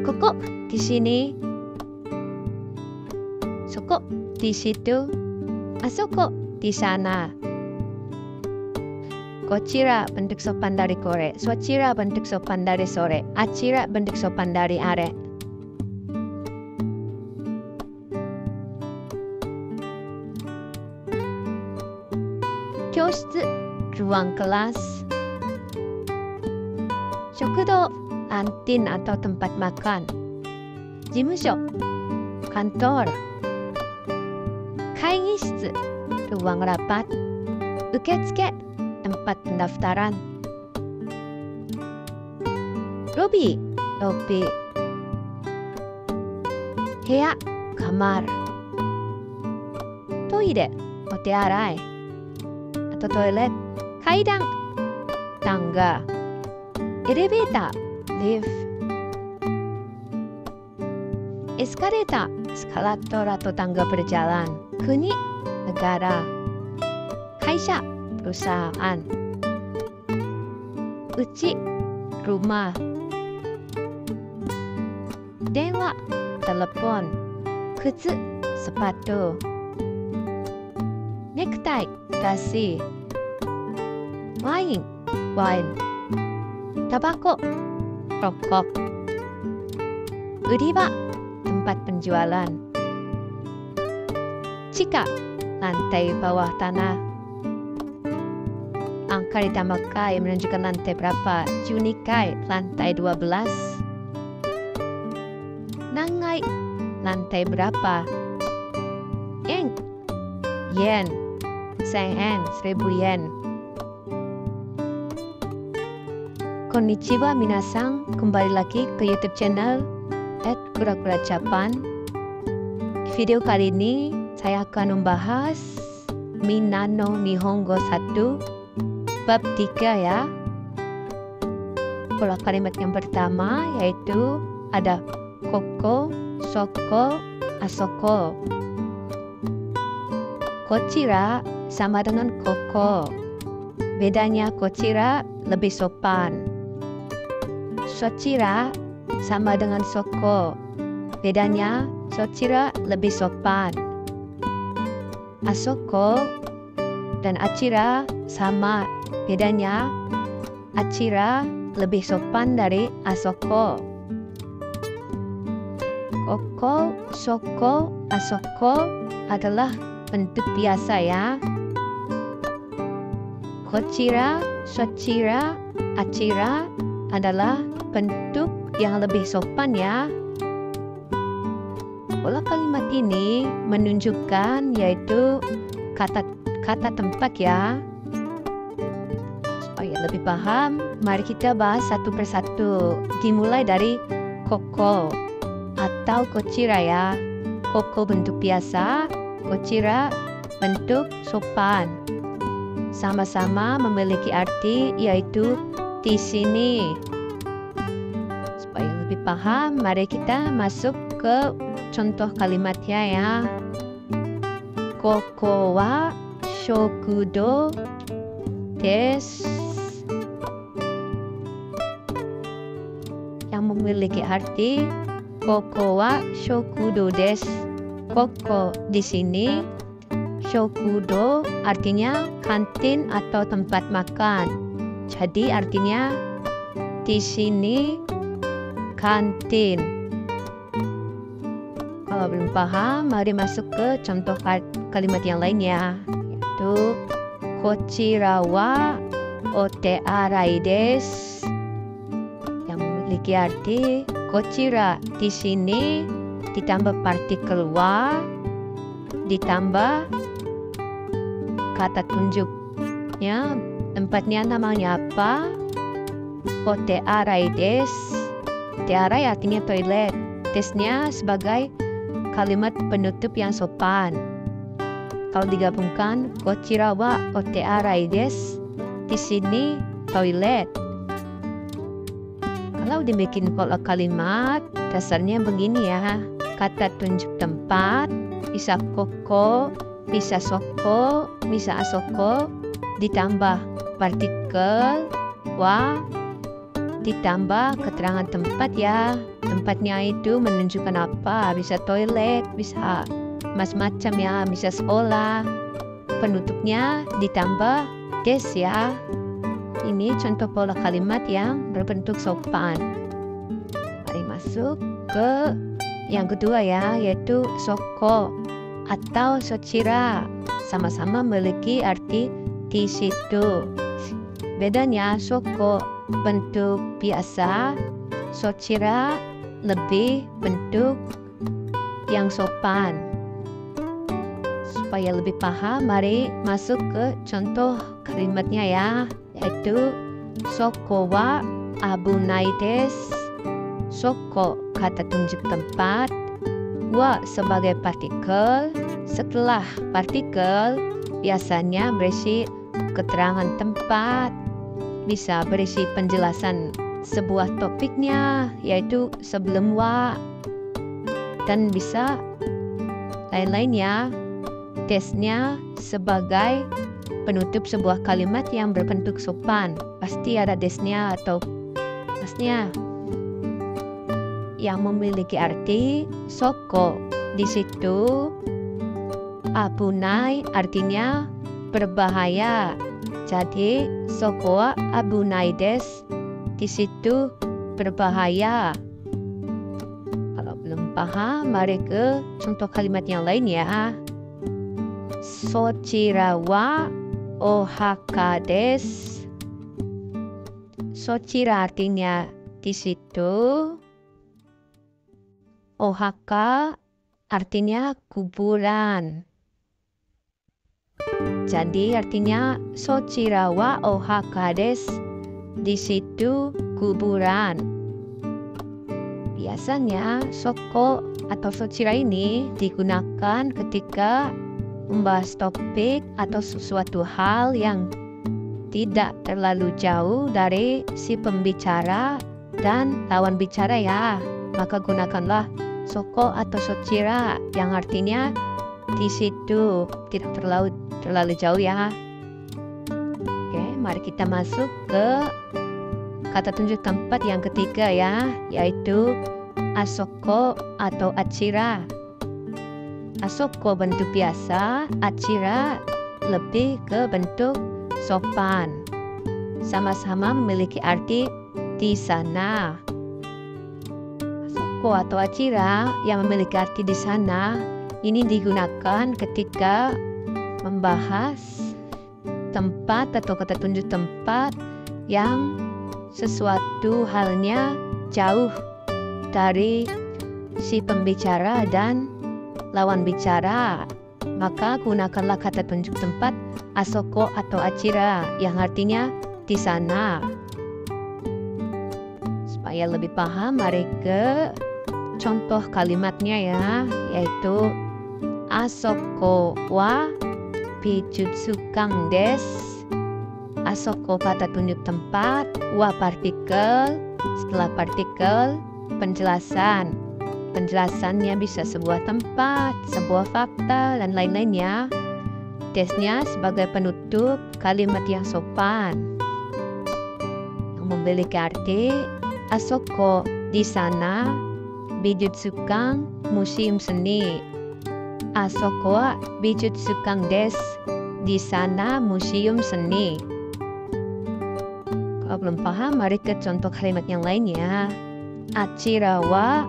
Koko di sini. Soko di situ. Asoko di sana. Kochira bentuk sopan dari kore. Sochira bentuk sopan dari sore. Achira bentuk sopan dari are. Kyoushitsu, ruang kelas. Shokudo, kantin atau tempat makan. Jimusho, kantor. Kaigishitsu, ruang rapat. Uketsuke, tempat pendaftaran. Lobi, Heya, kamar. Toire, ote arai. Atau toilet. Kaidan, tangga. Elevator, lift. Eskalator, eskalator atau tangga berjalan. Kuni, negara. Kaisha, perusahaan. Uchi, rumah. Denwa, telepon. Kutsu, sepatu. Necktie, dasi. Wine, wine. Tabako, rokok. Uriba, tempat penjualan. Chika, lantai bawah tanah. Angka ditambah kai menunjukkan lantai berapa. Junikai, lantai 12. Nangai, lantai berapa. Yen, yen. 1000 yen, 1000 yen. Konnichiwa minasang, kembali lagi ke YouTube channel @Kura-Kura Japan. Di video kali ini saya akan membahas Minano Nihongo 1 bab 3 ya. Pola kalimat yang pertama yaitu ada koko, soko, asoko. Kochira sama dengan koko. Bedanya kochira lebih sopan. Sochira sama dengan soko. Bedanya sochira lebih sopan. Asoko dan achira sama. Bedanya achira lebih sopan dari asoko. Koko, soko, asoko adalah bentuk biasa ya. Kochira, sochira, achira adalah bentuk yang lebih sopan ya. Pola kalimat ini menunjukkan yaitu kata tempat ya. Supaya lebih paham, mari kita bahas satu persatu. Dimulai dari koko atau kochira ya. Koko bentuk biasa, kochira bentuk sopan. Sama-sama memiliki arti yaitu di sini. Supaya lebih paham, mari kita masuk ke contoh kalimatnya ya. Koko wa shokudo desu. Yang memiliki arti koko wa shokudo desu. Koko di sini, shokudo artinya kantin atau tempat makan. Jadi artinya di sini kantin. Kalau belum paham, mari masuk ke contoh kalimat yang lainnya. Yaitu kochira wa ote arai desu. Yang memiliki arti kochira di sini ditambah partikel wa ditambah kata tunjuknya, tempatnya namanya apa? Ote arai desu. Ote arai artinya toilet. Desnya sebagai kalimat penutup yang sopan. Kalau digabungkan, kochira wa ote arai desu. Di sini toilet. Kalau dibikin pola kalimat, dasarnya begini ya. Kata tunjuk tempat, bisa koko, bisa soko, bisa asoko, ditambah partikel wa, ditambah keterangan tempat ya. Tempatnya itu menunjukkan apa, bisa toilet, bisa macam-macam ya, bisa sekolah. Penutupnya ditambah des ya. Ini contoh pola kalimat yang berbentuk sopan. Mari masuk ke yang kedua ya, yaitu soko atau socira. Sama-sama memiliki arti di situ. Bedanya soko bentuk biasa, socira lebih bentuk yang sopan. Supaya lebih paham, mari masuk ke contoh kalimatnya ya, yaitu soko wa abunai desu. Soko kata tunjuk tempat, wa sebagai partikel. Setelah partikel biasanya berisi keterangan tempat, bisa berisi penjelasan sebuah topiknya, yaitu sebelum wa, dan bisa lain-lainnya. Desnya sebagai penutup sebuah kalimat yang berbentuk sopan, pasti ada desnya atau plusnya yang memiliki arti soko. Di situ abunai artinya berbahaya. Jadi soko wa abunai desu, di situ berbahaya. Kalau belum paham, mari ke contoh kalimat yang lain ya. Socira wa ohaka desu. Socira artinya di situ. Ohaka artinya kuburan. Jadi artinya socira wa ohaka desu, di situ kuburan. Biasanya soko atau socira ini digunakan ketika membahas topik atau sesuatu hal yang tidak terlalu jauh dari si pembicara dan lawan bicara ya. Maka gunakanlah soko atau socira yang artinya di situ, tidak terlalu jauh ya. Oke, mari kita masuk ke kata tunjuk tempat yang ketiga ya, yaitu asoko atau achira. Asoko bentuk biasa, achira lebih ke bentuk sopan. Sama-sama memiliki arti di sana. Asoko atau achira yang memiliki arti di sana ini digunakan ketika membahas tempat atau kata tunjuk tempat yang sesuatu halnya jauh dari si pembicara dan lawan bicara. Maka gunakanlah kata tunjuk tempat asoko atau achira yang artinya di sana. Supaya lebih paham, mari ke contoh kalimatnya ya, yaitu asoko wa bijutsukan desu. Asoko kata tunjuk tempat, wa partikel. Setelah partikel penjelasan. Penjelasannya bisa sebuah tempat, sebuah fakta, dan lain-lainnya. Desnya sebagai penutup kalimat yang sopan yang memiliki arti asoko di sana, bijutsukan museum seni. Asoko wa bijutsukan desu, di sana museum seni. Kalau belum paham, mari ke contoh kalimat yang lainnya. Achira wa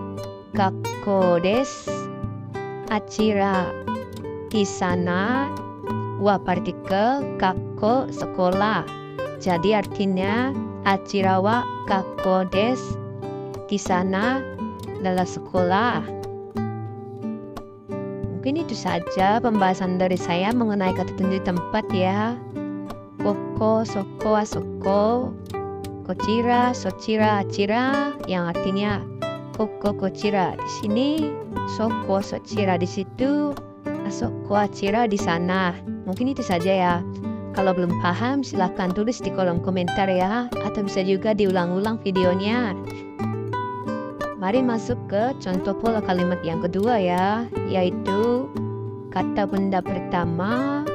gakko desu. Achira di sana, wa partikel, gakko sekolah. Jadi artinya achira wa gakko desu, di sana adalah sekolah. Mungkin itu saja pembahasan dari saya mengenai kata tunjuk tempat ya. Koko, soko, asoko, kochira, socira, achira yang artinya koko, kochira di sini, soko, socira di situ, asoko, achira di sana. Mungkin itu saja ya. Kalau belum paham silahkan tulis di kolom komentar ya, atau bisa juga diulang-ulang videonya. Mari masuk ke contoh pola kalimat yang kedua ya, yaitu kata benda pertama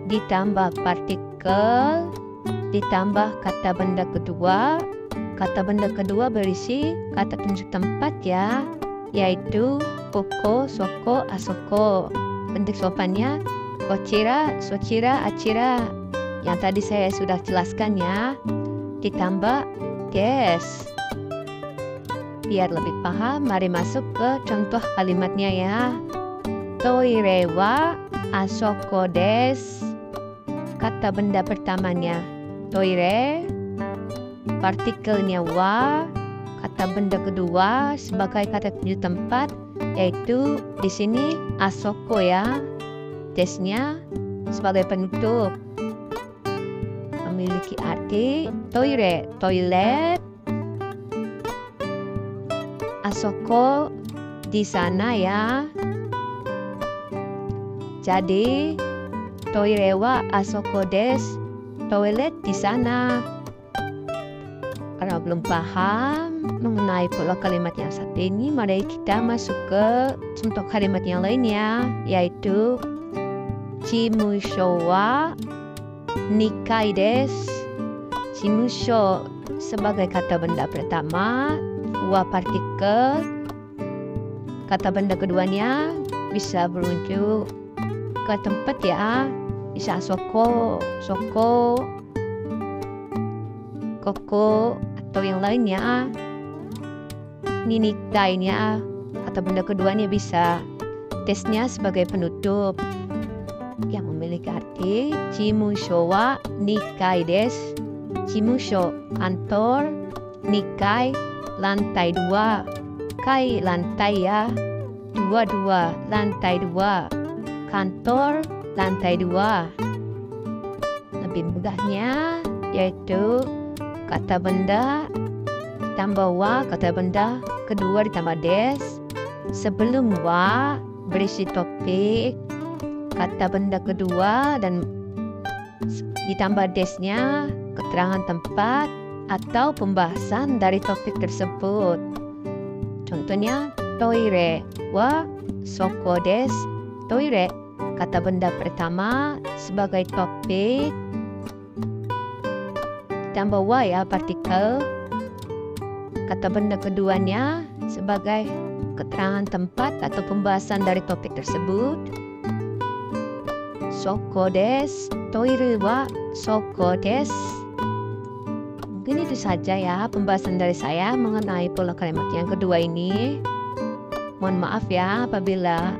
ditambah partikel ditambah kata benda kedua Kata benda kedua berisi kata tunjuk tempat ya, yaitu koko, soko, asoko. Bentuk sopannya kochira, sochira, achira. Yang tadi saya sudah jelaskan ya. Ditambah desu. Biar lebih paham, mari masuk ke contoh kalimatnya ya. Toire wa asoko desu. Kata benda pertamanya toire, partikelnya wa. Kata benda kedua sebagai kata tunjuk tempat, yaitu di sini asoko ya. Desnya sebagai penutup. Memiliki arti toire, toilet. Asoko di sana ya. Jadi toire wa asoko desu. Toilet di sana. Karena belum paham mengenai pola kalimat yang satu ini, mari kita masuk ke contoh kalimat yang lainnya, yaitu Jimusho wa nikai desu. Jimusho sebagai kata benda pertama, wa partikel. Kata benda keduanya bisa berunjuk ke tempat ya. Bisa soko, soko, koko, atau yang lainnya. Ini nikainya, kata benda keduanya bisa. Desnya sebagai penutup yang memiliki arti jimusho wa nikai desu. Jimusho kantor, nikai lantai 2. Kai lantai ya, 2 lantai 2. Kantor lantai 2. Lebih mudahnya yaitu kata benda ditambah wa, kata benda kedua ditambah des. Sebelum wa berisi topik, kata benda kedua dan ditambah desnya keterangan tempat atau pembahasan dari topik tersebut. Contohnya toire wa soko desu. Toire kata benda pertama sebagai topik, ditambah wa ya partikel. Kata benda keduanya sebagai keterangan tempat atau pembahasan dari topik tersebut. Soko desu, toire wa soko desu. Mungkin itu saja ya pembahasan dari saya mengenai pola kalimat yang kedua ini. Mohon maaf ya apabila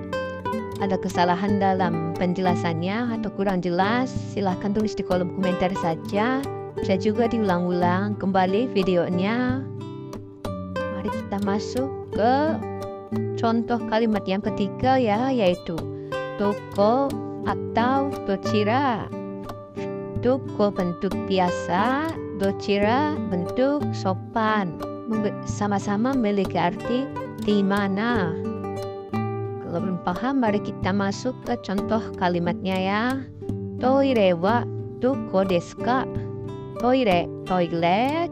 ada kesalahan dalam penjelasannya atau kurang jelas, silahkan tulis di kolom komentar saja. Bisa juga diulang-ulang kembali videonya. Mari kita masuk ke contoh kalimat yang ketiga ya, yaitu toko atau dochira. Toko bentuk biasa, dochira bentuk sopan. Sama-sama memiliki arti di mana. Kalau belum paham, mari kita masuk ke contoh kalimatnya ya. Toire wa doko desu ka? Toire, toilet.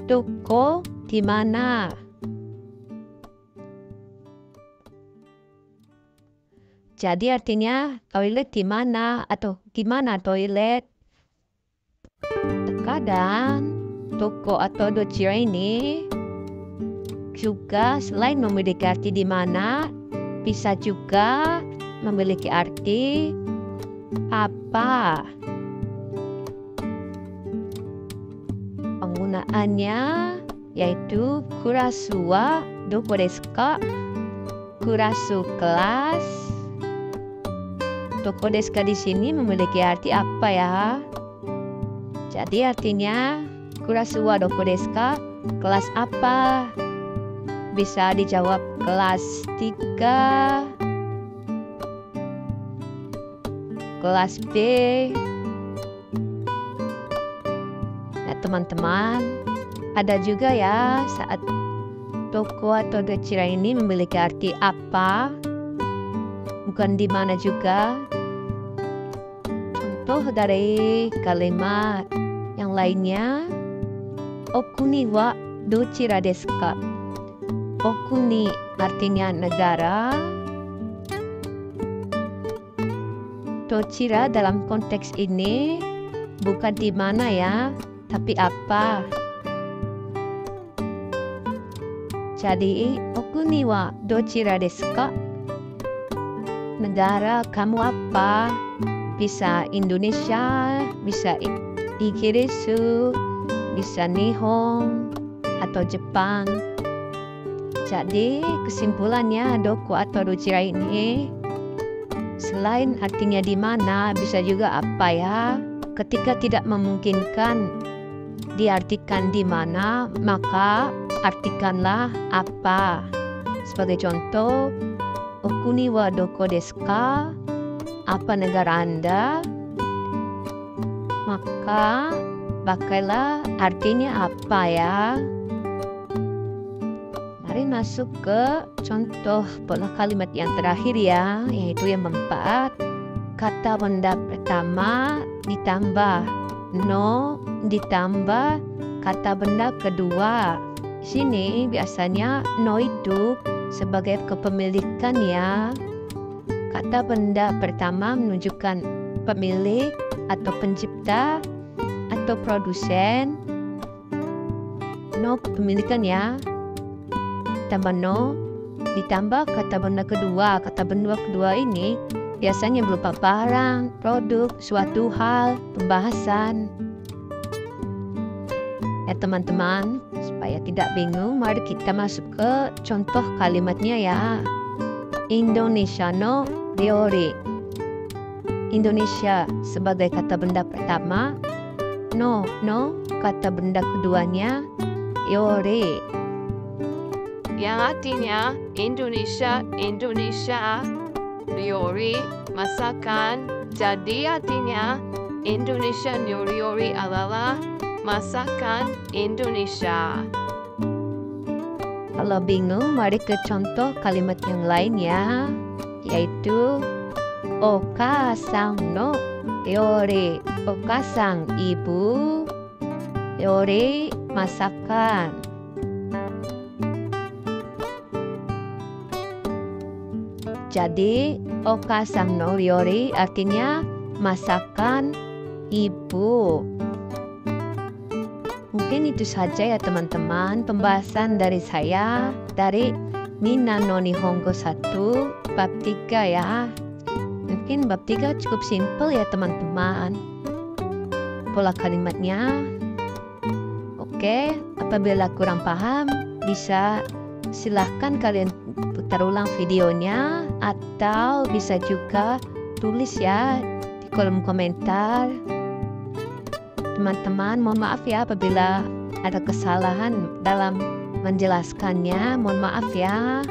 Doko, di mana? Jadi artinya toilet di mana atau gimana toilet? Terkadang toko atau dochira ini juga selain memiliki arti di mana, bisa juga memiliki arti apa. Penggunaannya yaitu kurasu wa doko desu ka? Kurasu kelas. Doko desu ka di sini memiliki arti apa ya? Jadi artinya kurasu wa doko desu ka? Kelas apa? Bisa dijawab kelas 3, kelas B. Nah teman-teman, ada juga ya saat toko atau dochira ini memiliki arti apa, bukan di mana juga. Contoh dari kalimat yang lainnya, okuni wa dochira desu ka? Okuni artinya negara. Dochira dalam konteks ini bukan di mana ya, tapi apa. Jadi, okuni wa dochira desu ka? Negara kamu apa? Bisa Indonesia, bisa Igirisu, bisa Nihon, atau Jepang. Jadi kesimpulannya doko atau dochira ini selain artinya di mana bisa juga apa ya. Ketika tidak memungkinkan diartikan di mana, maka artikanlah apa. Sebagai contoh, okuni wa doko desu ka? Apa negara Anda? Maka pakailah artinya apa ya. Mari masuk ke contoh pola kalimat yang terakhir ya, yaitu yang keempat. Kata benda pertama ditambah no ditambah kata benda kedua. Di sini biasanya no itu sebagai kepemilikan ya. Kata benda pertama menunjukkan pemilik atau pencipta atau produsen. No kepemilikan ya. Tambah no ditambah kata benda kedua. Kata benda kedua ini biasanya berupa barang, produk, suatu hal, pembahasan. Ya teman-teman, supaya tidak bingung, mari kita masuk ke contoh kalimatnya ya. Indonesia no ryori. Indonesia sebagai kata benda pertama, no kata benda keduanya, ryori. Yang artinya Indonesia, ryori, masakan. Jadi artinya Indonesia ryori adalah masakan Indonesia. Kalau bingung, mari ke contoh kalimat yang lain ya, yaitu Okasang no ryori. Okasang ibu, ryori masakan. Jadi, okasang no ryori artinya masakan ibu. Mungkin itu saja ya teman-teman pembahasan dari saya dari Minna no Nihongo 1 bab 3 ya. Mungkin bab 3 cukup simple ya teman-teman. Pola kalimatnya. Oke, apabila kurang paham bisa silahkan kalian putar ulang videonya atau bisa juga tulis ya di kolom komentar. Teman-teman, mohon maaf ya apabila ada kesalahan dalam menjelaskannya. Mohon maaf ya.